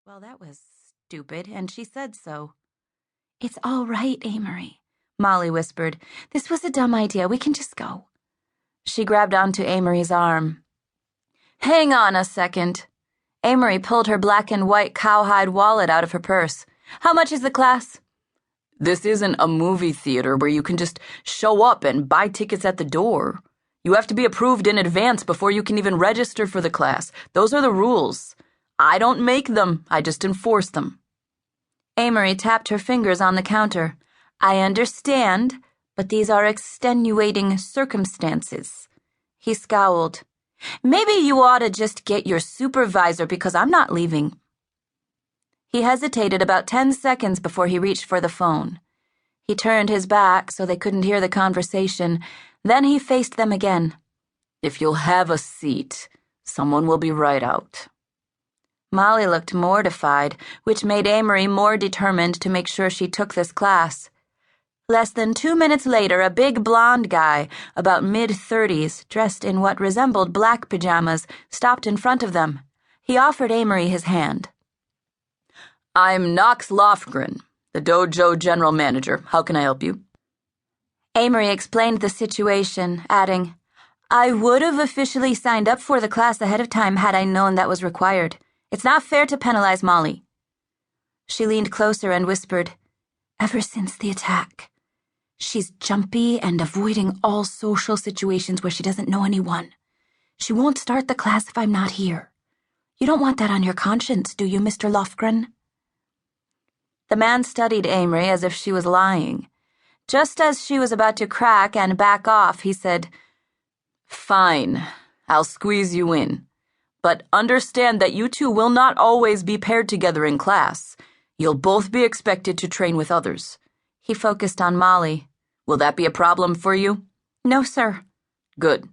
Well, that was stupid, and she said so. "It's all right, Amery," Molly whispered. "This was a dumb idea. We can just go." She grabbed onto Amery's arm. "Hang on a second." Amery pulled her black and white cowhide wallet out of her purse. "How much is the class?" "This isn't a movie theater where you can just show up and buy tickets at the door. You have to be approved in advance before you can even register for the class. Those are the rules. I don't make them, I just enforce them." Amery tapped her fingers on the counter. "I understand, but these are extenuating circumstances." He scowled. "Maybe you ought to just get your supervisor because I'm not leaving." He hesitated about 10 seconds before he reached for the phone. He turned his back so they couldn't hear the conversation. Then he faced them again. "If you'll have a seat, someone will be right out." Molly looked mortified, which made Amery more determined to make sure she took this class. Less than 2 minutes later, a big blonde guy, about mid-30s, dressed in what resembled black pajamas, stopped in front of them. He offered Amery his hand. "I'm Knox Lofgren, the dojo general manager. How can I help you?" Amery explained the situation, adding, "I would have officially signed up for the class ahead of time had I known that was required. It's not fair to penalize Molly." She leaned closer and whispered, "Ever since the attack, she's jumpy and avoiding all social situations where she doesn't know anyone. She won't start the class if I'm not here. You don't want that on your conscience, do you, Mr. Lofgren?" The man studied Amery as if she was lying. Just as she was about to crack and back off, he said, "Fine, I'll squeeze you in. But understand that you two will not always be paired together in class. You'll both be expected to train with others." He focused on Molly. "Will that be a problem for you?" "No, sir." "Good."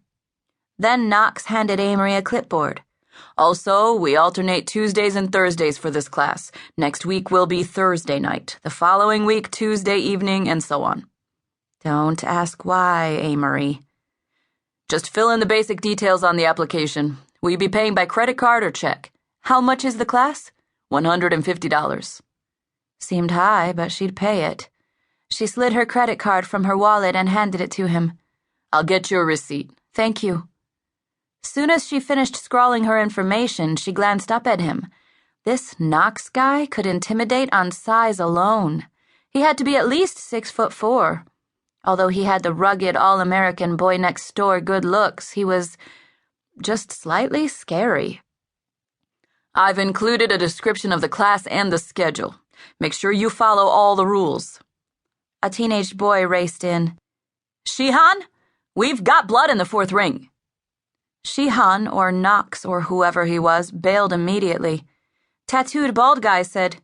Then Knox handed Amery a clipboard. "Also, we alternate Tuesdays and Thursdays for this class. Next week will be Thursday night, the following week Tuesday evening, and so on." "Don't ask why, Amery." "Just fill in the basic details on the application. Will you be paying by credit card or check?" "How much is the class?" $150. Seemed high, but she'd pay it. She slid her credit card from her wallet and handed it to him. "I'll get you a receipt." "Thank you." Soon as she finished scrawling her information, she glanced up at him. This Knox guy could intimidate on size alone. He had to be at least 6'4". Although he had the rugged, all-American boy-next-door good looks, he was just slightly scary. "I've included a description of the class and the schedule. Make sure you follow all the rules." A teenage boy raced in. "Shihan, we've got blood in the fourth ring." Shihan, or Knox, or whoever he was, bailed immediately. Tattooed bald guy said,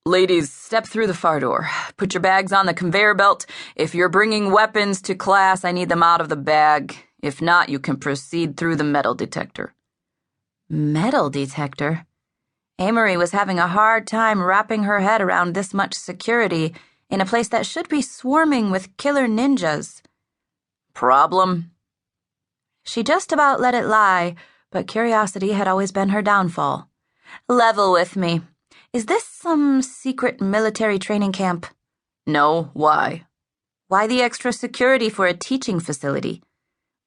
"Ladies, step through the far door. Put your bags on the conveyor belt. If you're bringing weapons to class, I need them out of the bag. If not, you can proceed through the metal detector." Metal detector? Amery was having a hard time wrapping her head around this much security in a place that should be swarming with killer ninjas. "Problem?" She just about let it lie, but curiosity had always been her downfall. "Level with me. Is this some secret military training camp?" "No, why?" "Why the extra security for a teaching facility?"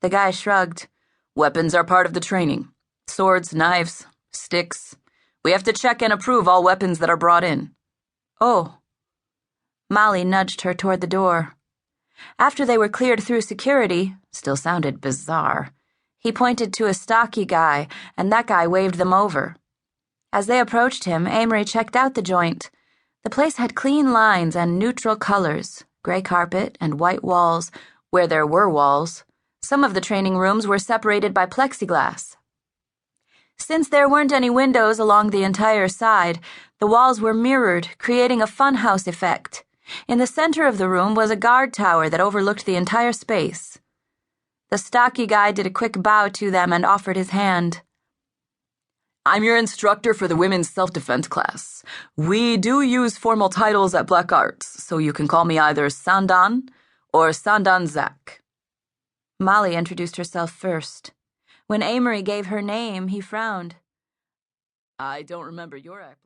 The guy shrugged. "Weapons are part of the training. Swords, knives, sticks. We have to check and approve all weapons that are brought in." "Oh." Molly nudged her toward the door. After they were cleared through security, still sounded bizarre, he pointed to a stocky guy, and that guy waved them over. As they approached him, Amery checked out the joint. The place had clean lines and neutral colors, gray carpet and white walls, where there were walls. Some of the training rooms were separated by plexiglass. Since there weren't any windows along the entire side, the walls were mirrored, creating a funhouse effect. In the center of the room was a guard tower that overlooked the entire space. The stocky guy did a quick bow to them and offered his hand. "I'm your instructor for the women's self-defense class. We do use formal titles at Black Arts, so you can call me either Sandan or Sandan Zach." Molly introduced herself first. When Amery gave her name, he frowned. "I don't remember your application."